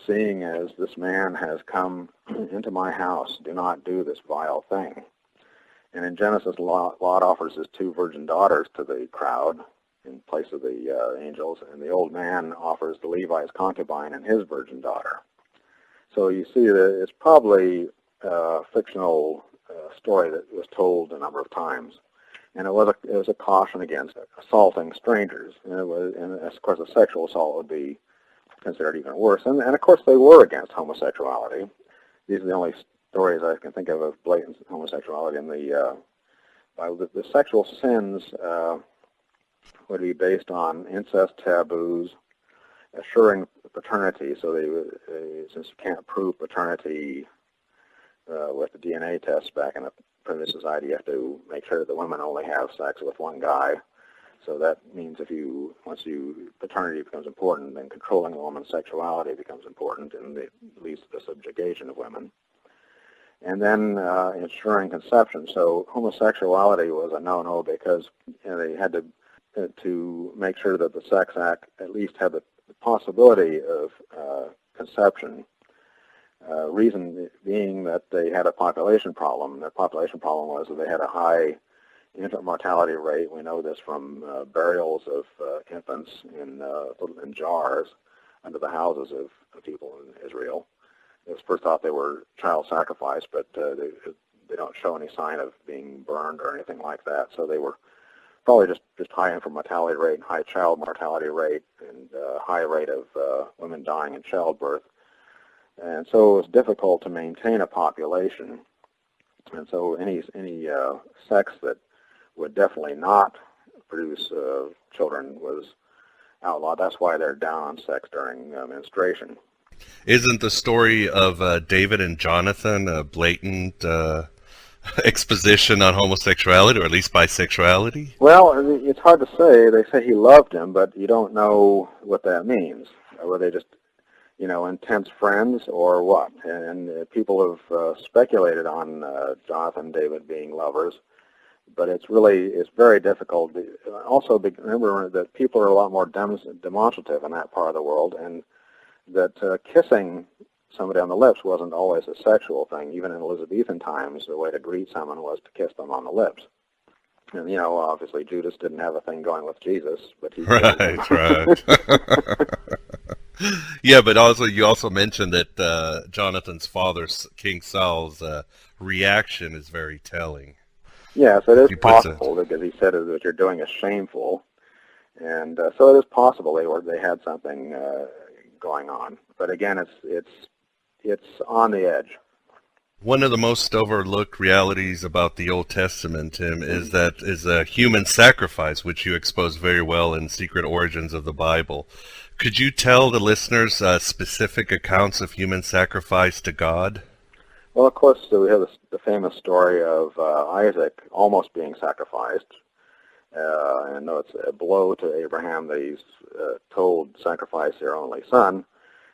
Seeing as this man has come into my house, do not do this vile thing." And in Genesis, Lot offers his 2 virgin daughters to the crowd in place of the angels, and the old man offers the Levite's concubine and his virgin daughter. So you see that it's probably a fictional story that was told a number of times, and it was a caution against assaulting strangers, and of course a sexual assault would be considered even worse, and of course they were against homosexuality. These are the only stories I can think of blatant homosexuality in the Bible. The sexual sins would be based on incest taboos, assuring paternity. So since you can't prove paternity with the DNA tests back in a primitive society, you have to make sure that the women only have sex with one guy. So that means once paternity becomes important, then controlling a woman's sexuality becomes important, and it leads to the subjugation of women. And then ensuring conception. So homosexuality was a no-no because they had to make sure that the sex act at least had the possibility of conception. Reason being that they had a population problem. Their population problem was that they had a high infant mortality rate. We know this from burials of infants in jars under the houses of people in Israel. It was first thought they were child sacrifice, but they don't show any sign of being burned or anything like that. So they were probably just high infant mortality rate and high child mortality rate, and high rate of women dying in childbirth. And so it was difficult to maintain a population. And so any sex that would definitely not produce children was outlawed. That's why they're down on sex during menstruation. Isn't the story of David and Jonathan a blatant exposition on homosexuality, or at least bisexuality? Well, it's hard to say. They say he loved him, but you don't know what that means. Were they just, intense friends, or what? And people have speculated on Jonathan and David being lovers, but it's very difficult. Also, remember that people are a lot more demonstrative in that part of the world, and that kissing somebody on the lips wasn't always a sexual thing. Even in Elizabethan times, the way to greet someone was to kiss them on the lips. And, obviously Judas didn't have a thing going with Jesus, but he Right. Yeah, but you also mentioned that Jonathan's father, King Saul's reaction is very telling. Yes, it is possible, because he said that what you're doing is shameful. And so it is possible they had something going on. But again, it's on the edge. One of the most overlooked realities about the Old Testament, Tim, is a human sacrifice, which you expose very well in Secret Origins of the Bible. Could you tell the listeners specific accounts of human sacrifice to God? Well, of course, we have the famous story of Isaac almost being sacrificed. And though it's a blow to Abraham that he's told sacrifice their only son,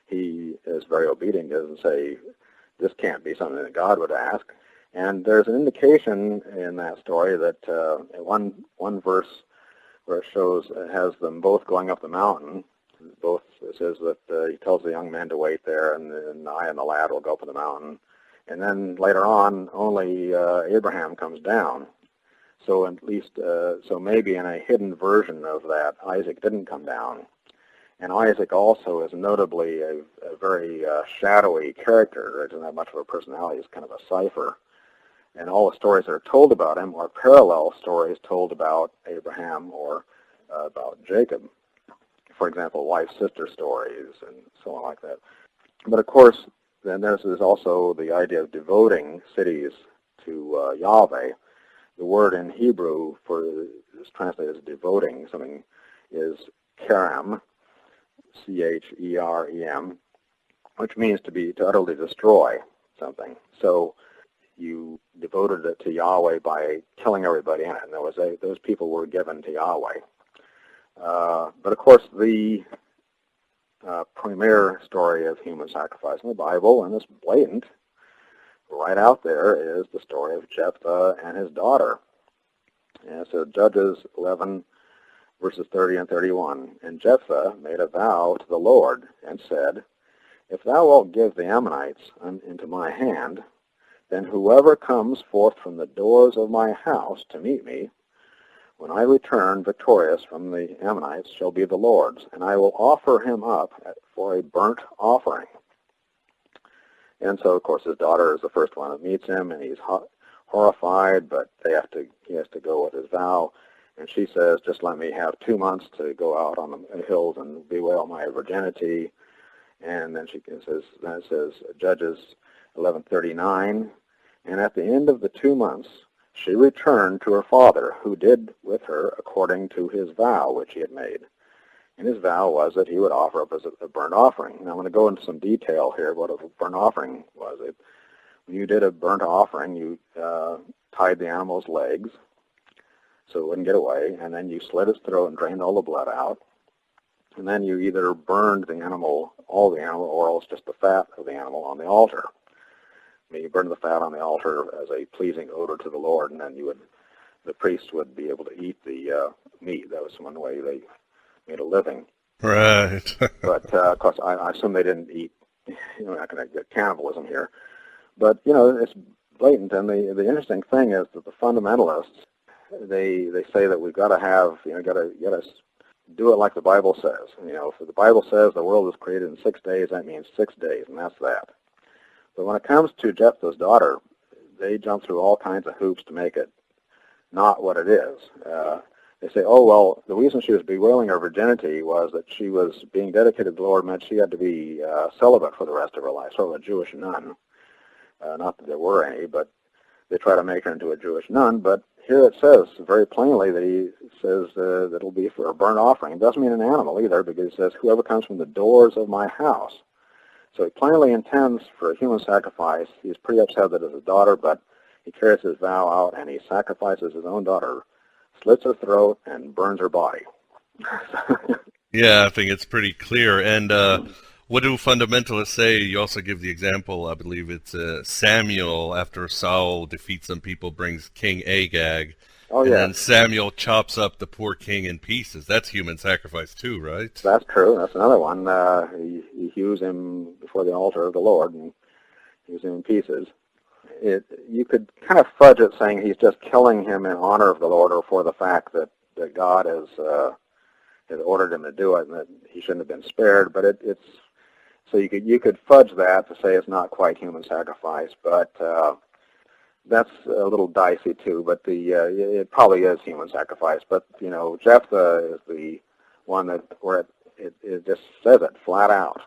he is very obedient. He doesn't say, this can't be something that God would ask. And there's an indication in that story that one verse where it shows has them both going up the mountain. Both it says that he tells the young men to wait there, and I and the lad will go up the mountain. And then later on, only Abraham comes down. So at least, so maybe in a hidden version of that, Isaac didn't come down. And Isaac also is notably a very shadowy character. He doesn't have much of a personality. He's kind of a cipher. And all the stories that are told about him are parallel stories told about Abraham or about Jacob. For example, wife-sister stories and so on like that. But of course, then there's also the idea of devoting cities to Yahweh. The word in Hebrew for is translated as devoting something is kerem, C-H-E-R-E-M, which means to utterly destroy something. So you devoted it to Yahweh by killing everybody in it, and those people were given to Yahweh. But of course, the premier story of human sacrifice in the Bible, and it's blatant, right out there, is the story of Jephthah and his daughter. And so Judges 11, verses 30 and 31. And Jephthah made a vow to the Lord and said, if thou wilt give the Ammonites into my hand, then whoever comes forth from the doors of my house to meet me, when I return victorious from the Ammonites, shall be the Lord's, and I will offer him up for a burnt offering. And so, of course, his daughter is the first one that meets him, and he's horrified, but he has to go with his vow. And she says, just let me have 2 months to go out on the hills and bewail my virginity. And then it says Judges 11:39, and at the end of the 2 months, she returned to her father, who did with her according to his vow which he had made. And his vow was that he would offer up as a burnt offering. Now I'm going to go into some detail here what a burnt offering was. When you did a burnt offering, you tied the animal's legs so it wouldn't get away, and then you slit its throat and drained all the blood out. And then you either burned the animal, all the animal, or else just the fat of the animal on the altar. I mean, you burned the fat on the altar as a pleasing odor to the Lord, and then the priest would be able to eat the meat. That was one way they made a living. Right. But, of course, I assume they didn't eat, we're not going to get cannibalism here. But, it's blatant, and the interesting thing is that the fundamentalists, they say that we've got to have, got to do it like the Bible says. If the Bible says the world was created in 6 days, that means 6 days, and that's that. But when it comes to Jephthah's daughter, they jump through all kinds of hoops to make it not what it is. They say, oh, well, the reason she was bewailing her virginity was that she was being dedicated to the Lord, meant she had to be celibate for the rest of her life, sort of a Jewish nun. Not that there were any, but they try to make her into a Jewish nun. But here it says very plainly that he says that it'll be for a burnt offering. It doesn't mean an animal either, because it says, whoever comes from the doors of my house. So he plainly intends for a human sacrifice. He's pretty upset that it's his daughter, but he carries his vow out, and he sacrifices his own daughter, slits her throat, and burns her body. Yeah, I think it's pretty clear. And what do fundamentalists say? You also give the example, I believe it's Samuel, after Saul defeats some people, brings King Agag. Oh, and yeah. then Samuel chops up the poor king in pieces. That's human sacrifice too, right? That's true. That's another one. He hews him before the altar of the Lord and hews him in pieces. You could kind of fudge it saying he's just killing him in honor of the Lord, or for the fact that God has ordered him to do it and that he shouldn't have been spared. But it's so you could fudge that to say it's not quite human sacrifice. But that's a little dicey too, but it probably is human sacrifice. But Jephthah is the one where it just says it flat out.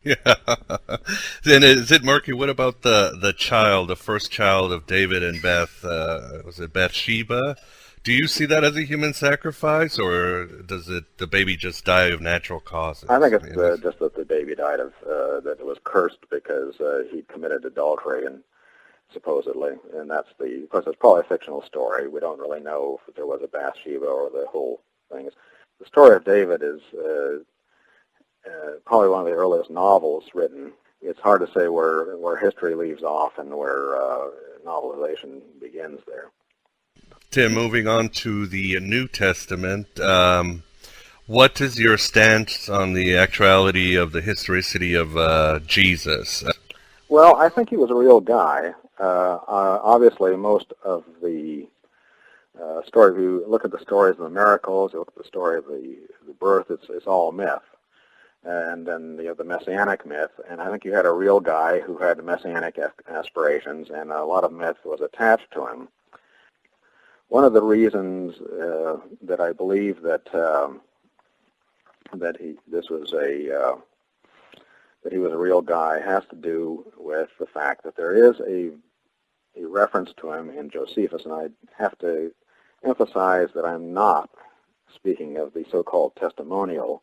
Yeah. Then is it murky? What about the first child of David and was it Bathsheba? Do you see that as a human sacrifice, or does the baby just die of natural causes? I think it's just that the baby died of that it was cursed because he committed adultery, and supposedly, and of course it's probably a fictional story. We don't really know if there was a Bathsheba or the whole thing. The story of David is probably one of the earliest novels written. It's hard to say where history leaves off and where novelization begins there. Tim, moving on to the New Testament, what is your stance on the actuality of the historicity of Jesus? Well, I think he was a real guy. Obviously, most of the stories, if you look at the stories of the miracles, you look at the story of the birth, it's all myth. And then the Messianic myth, and I think you had a real guy who had Messianic aspirations, and a lot of myth was attached to him. One of the reasons that I believe that he was a real guy has to do with the fact that there is a reference to him in Josephus, and I have to emphasize that I'm not speaking of the so-called testimonial,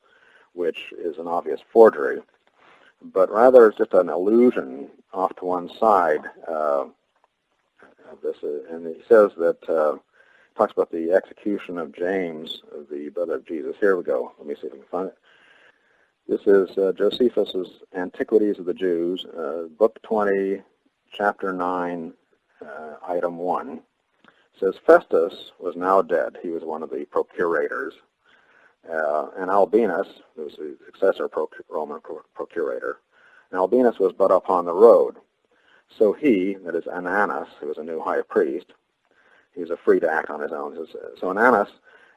which is an obvious forgery, but rather it's just an allusion off to one side of this. And he says that, talks about the execution of James, the brother of Jesus. Here we go. Let me see if I can find it. This is Josephus's Antiquities of the Jews, Book 20, Chapter 9, Item 1. It says, Festus was now dead. He was one of the procurators. And Albinus, who was the successor Roman procurator, and Albinus was but upon the road. So he, that is Ananus, who was a new high priest, he was free to act on his own. So Ananus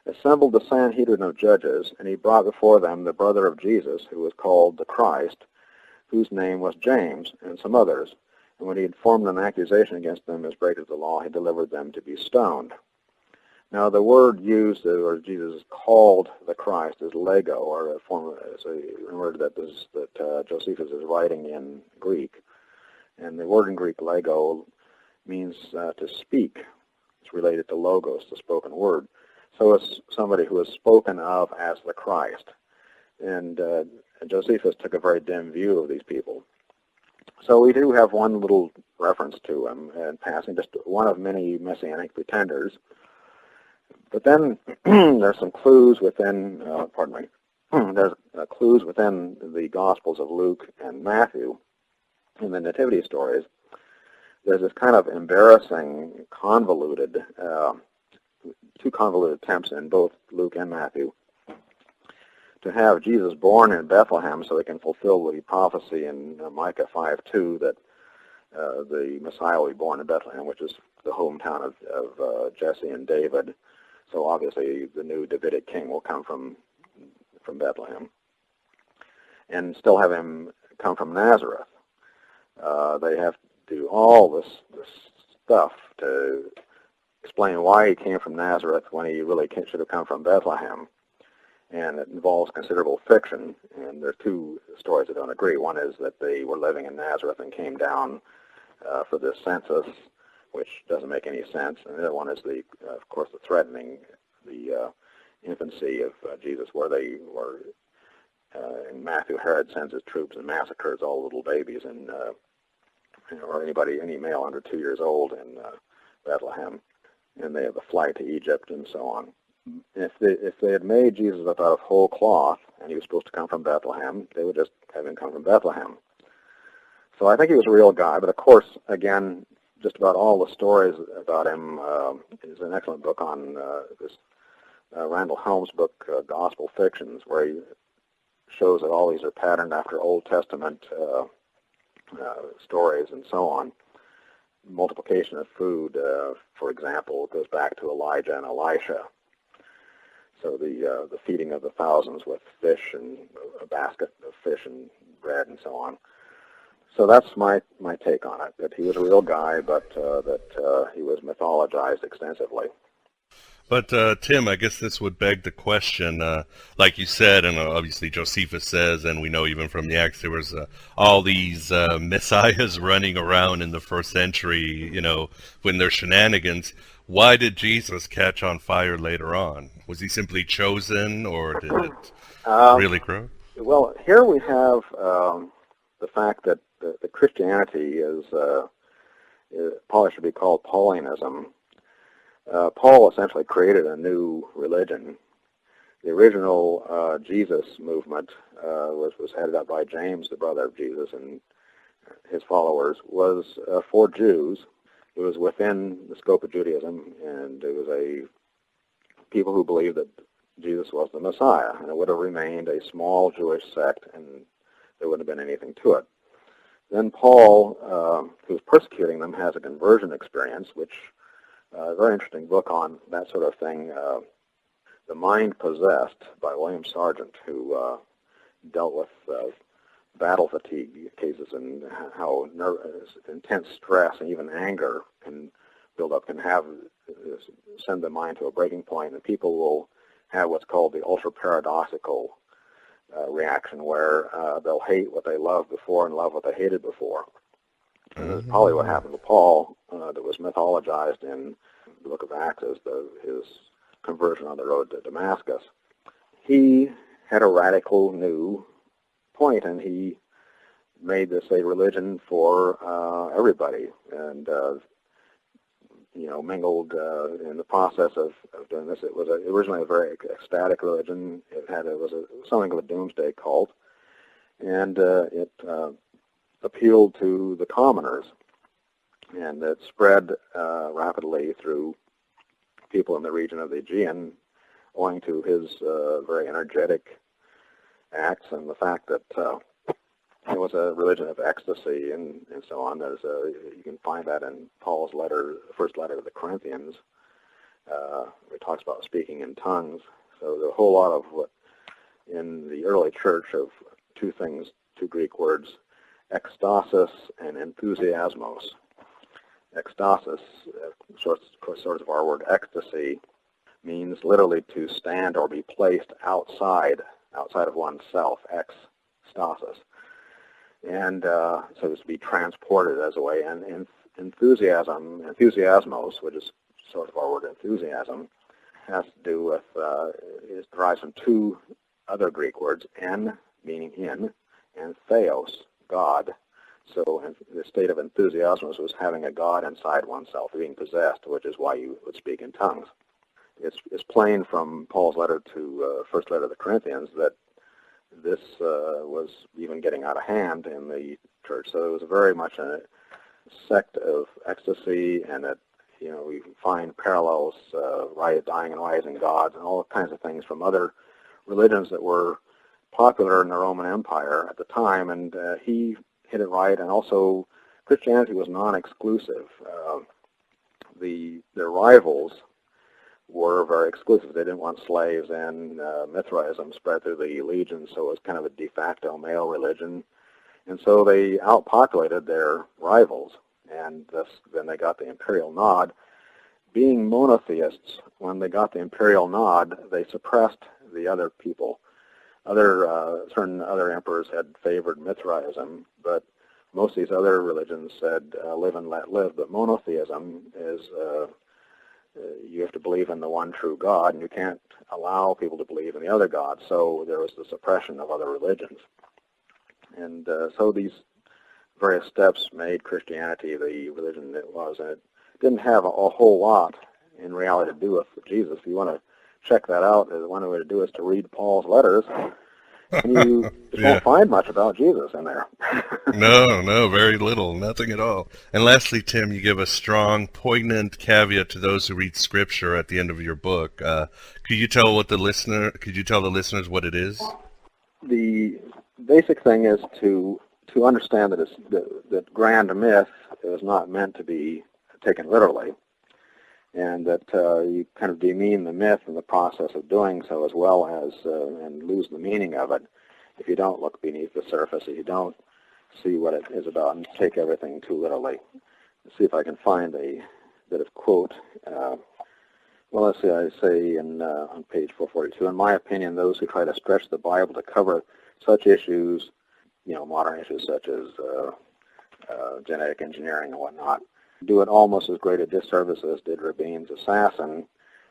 assembled the Sanhedrin of judges, and he brought before them the brother of Jesus, who was called the Christ, whose name was James, and some others. And when he had formed an accusation against them as breakers of the law, he delivered them to be stoned. Now, the word used, or Jesus called the Christ, is lego, or a word that Josephus is writing in Greek. And the word in Greek, lego, means to speak. It's related to logos, the spoken word. So it's somebody who is spoken of as the Christ. And Josephus took a very dim view of these people. So we do have one little reference to him in passing, just one of many messianic pretenders. But then there's some clues within, there's clues within the Gospels of Luke and Matthew in the nativity stories. There's this kind of embarrassing, two convoluted attempts in both Luke and Matthew to have Jesus born in Bethlehem so he can fulfill the prophecy in Micah 5:2 that the Messiah will be born in Bethlehem, which is the hometown of Jesse and David. So obviously the new Davidic king will come from Bethlehem, and still have him come from Nazareth. They have to do all this stuff to explain why he came from Nazareth when he really should have come from Bethlehem. And it involves considerable fiction, and there are two stories that don't agree. One is that they were living in Nazareth and came down for this census, which doesn't make any sense. And the other one is, of course, the threatening the infancy of Jesus, where they were, in Matthew, Herod sends his troops and massacres all little babies or any male under 2 years old in Bethlehem. And they have the flight to Egypt and so on. If they had made Jesus out of whole cloth, and he was supposed to come from Bethlehem, they would just have him come from Bethlehem. So I think he was a real guy, but of course, again, just about all the stories about him is an excellent book on this Randall Helm's book, Gospel Fictions, where he shows that all these are patterned after Old Testament stories and so on. Multiplication of food, for example, goes back to Elijah and Elisha. So the feeding of the thousands with fish and a basket of fish and bread and so on. So that's my take on it, that he was a real guy, but that he was mythologized extensively. But, Tim, I guess this would beg the question, like you said, and obviously Josephus says, and we know even from the Acts, there was all these messiahs running around in the first century, when they're shenanigans. Why did Jesus catch on fire later on? Was he simply chosen, or did it really grow? Well, here we have the fact that the Christianity is probably should be called Paulinism. Paul essentially created a new religion. The original Jesus movement was headed up by James, the brother of Jesus, and his followers, was for Jews. It was within the scope of Judaism, and it was a people who believed that Jesus was the Messiah, and it would have remained a small Jewish sect, and there wouldn't have been anything to it. Then Paul, who's persecuting them, has a conversion experience, which a very interesting book on that sort of thing, The Mind Possessed by William Sargent, who dealt with battle fatigue cases and how intense stress and even anger can build up, can send the mind to a breaking point, and people will have what's called the ultra-paradoxical reaction, where they'll hate what they loved before and love what they hated before. And that's probably what happened to Paul, that was mythologized in the book of Acts as his conversion on the road to Damascus. He had a radical new point, and he made this a religion for everybody, and mingled in the process of doing this. It was originally a very ecstatic religion. It was something of a doomsday cult, and it appealed to the commoners, and it spread rapidly through people in the region of the Aegean, owing to his very energetic acts and the fact that it was a religion of ecstasy and so on. You can find that in Paul's first letter to the Corinthians, where he talks about speaking in tongues. So there's a whole lot of what in the early church of two Greek words, ekstasis and enthusiasmos. Ekstasis, sort of our word ecstasy, means literally to stand or be placed outside of oneself, ekstasis. And so it's to be transported as a way. And enthusiasmos, which is sort of our word enthusiasm, has to do with, it derives from two other Greek words, en, meaning in, and theos, God. So the state of enthusiasmos was having a God inside oneself, being possessed, which is why you would speak in tongues. It's plain from Paul's first letter to the Corinthians that this was even getting out of hand in the church. So it was very much a sect of ecstasy, and that we find parallels, dying and rising gods, and all kinds of things from other religions that were popular in the Roman Empire at the time. And he hit it right, and also Christianity was non-exclusive. Their rivals were very exclusive. They didn't want slaves, and Mithraism spread through the legions, so it was kind of a de facto male religion. And so they outpopulated their rivals, and then they got the imperial nod. Being monotheists, when they got the imperial nod, they suppressed the other people. Certain other emperors had favored Mithraism, but most of these other religions said live and let live. But monotheism is you have to believe in the one true God, and you can't allow people to believe in the other gods. So there was the suppression of other religions. And so these various steps made Christianity the religion it was. And it didn't have a whole lot in reality to do with Jesus. If you want to check that out, the one way to do is to read Paul's letters. And you just won't find much about Jesus in there. No, very little, nothing at all. And lastly, Tim, you give a strong, poignant caveat to those who read Scripture at the end of your book. Could you tell the listeners what it is? The basic thing is to understand that grand myth is not meant to be taken literally, and that you kind of demean the myth in the process of doing so, as well as and lose the meaning of it if you don't look beneath the surface, if you don't see what it is about and take everything too literally. Let's see if I can find a bit of quote. Well, let's see, I say on page 442, in my opinion, those who try to stretch the Bible to cover such issues, modern issues such as genetic engineering and whatnot, do it almost as great a disservice as did Rabin's assassin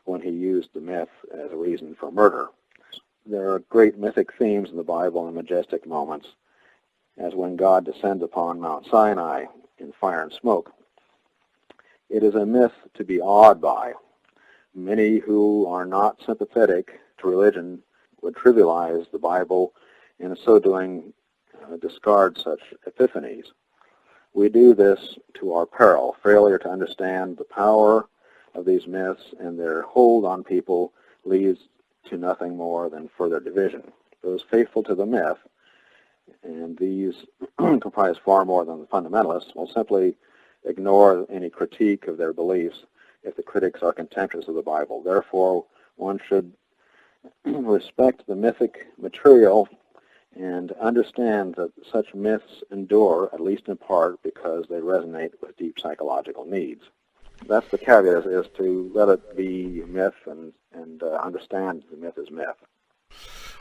when he used the myth as a reason for murder. There are great mythic themes in the Bible and majestic moments, as when God descends upon Mount Sinai in fire and smoke. It is a myth to be awed by. Many who are not sympathetic to religion would trivialize the Bible and in so doing discard such epiphanies. We do this to our peril. Failure to understand the power of these myths and their hold on people leads to nothing more than further division. Those faithful to the myth, and these comprise far more than the fundamentalists, will simply ignore any critique of their beliefs if the critics are contemptuous of the Bible. Therefore, one should respect the mythic material and understand that such myths endure, at least in part, because they resonate with deep psychological needs. That's the caveat, is to let it be myth and understand the myth is myth.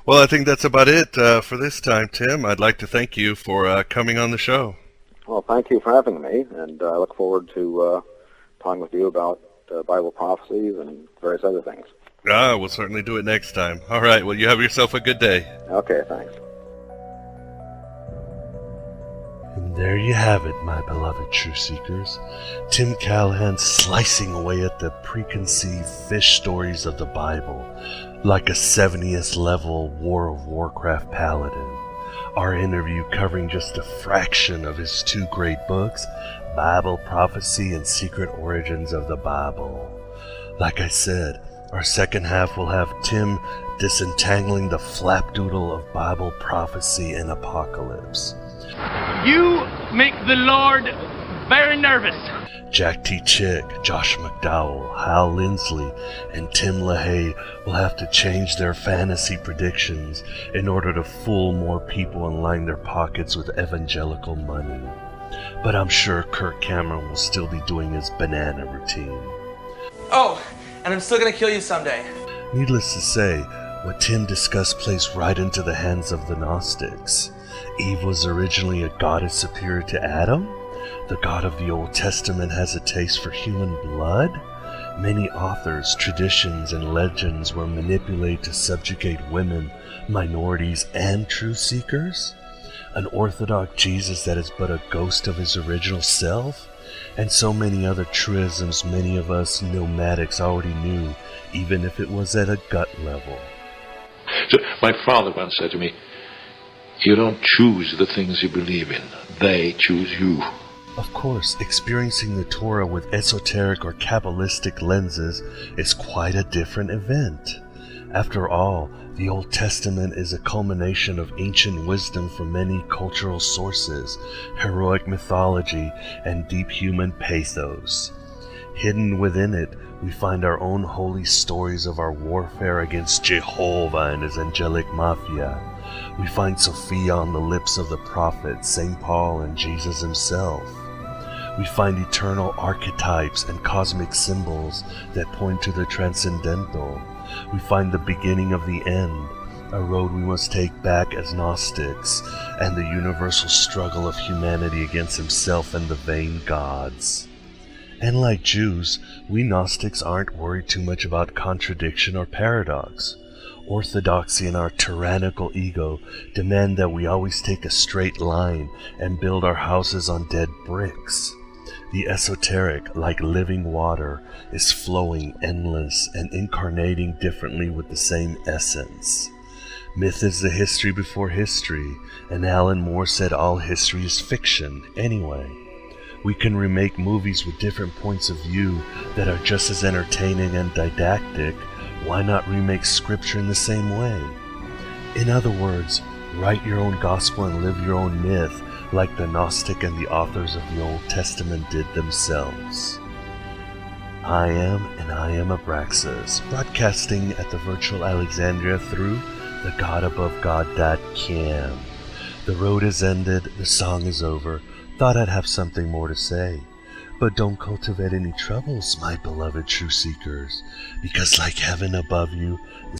Well, I think that's about it for this time, Tim. I'd like to thank you for coming on the show. Well, thank you for having me, and I look forward to talking with you about Bible prophecies and various other things. We'll certainly do it next time. All right, well, you have yourself a good day. Okay, thanks. And there you have it, my beloved truth seekers. Tim Callahan slicing away at the preconceived fish stories of the Bible like a 70th level War of Warcraft paladin. Our interview covering just a fraction of his two great books, Bible Prophecy and Secret Origins of the Bible. Like I said, our second half will have Tim disentangling the flapdoodle of Bible prophecy and apocalypse. You make the Lord very nervous. Jack T. Chick, Josh McDowell, Hal Lindsley, and Tim LaHaye will have to change their fantasy predictions in order to fool more people and line their pockets with evangelical money. But I'm sure Kirk Cameron will still be doing his banana routine. Oh, and I'm still gonna kill you someday. Needless to say, what Tim discussed plays right into the hands of the Gnostics. Eve was originally a goddess superior to Adam? The God of the Old Testament has a taste for human blood? Many authors, traditions, and legends were manipulated to subjugate women, minorities, and truth seekers? An Orthodox Jesus that is but a ghost of his original self? And so many other truisms many of us nomadics already knew, even if it was at a gut level. So my father once said to me, "You don't choose the things you believe in, they choose you." Of course, experiencing the Torah with esoteric or Kabbalistic lenses is quite a different event. After all, the Old Testament is a culmination of ancient wisdom from many cultural sources, heroic mythology, and deep human pathos. Hidden within it, we find our own holy stories of our warfare against Jehovah and his angelic mafia. We find Sophia on the lips of the prophets, St. Paul, and Jesus himself. We find eternal archetypes and cosmic symbols that point to the transcendental. We find the beginning of the end, a road we must take back as Gnostics, and the universal struggle of humanity against himself and the vain gods. And like Jews, we Gnostics aren't worried too much about contradiction or paradox. Orthodoxy and our tyrannical ego demand that we always take a straight line and build our houses on dead bricks. The esoteric, like living water, is flowing endless and incarnating differently with the same essence. Myth is the history before history, and Alan Moore said all history is fiction anyway. We can remake movies with different points of view that are just as entertaining and didactic. Why not remake scripture in the same way? In other words, write your own gospel and live your own myth, like the Gnostic and the authors of the Old Testament did themselves. I am Abraxas, broadcasting at the virtual Alexandria through theGodAboveGod.com. The road is ended, the song is over. Thought I'd have something more to say. But don't cultivate any troubles, my beloved true seekers, because like heaven above you,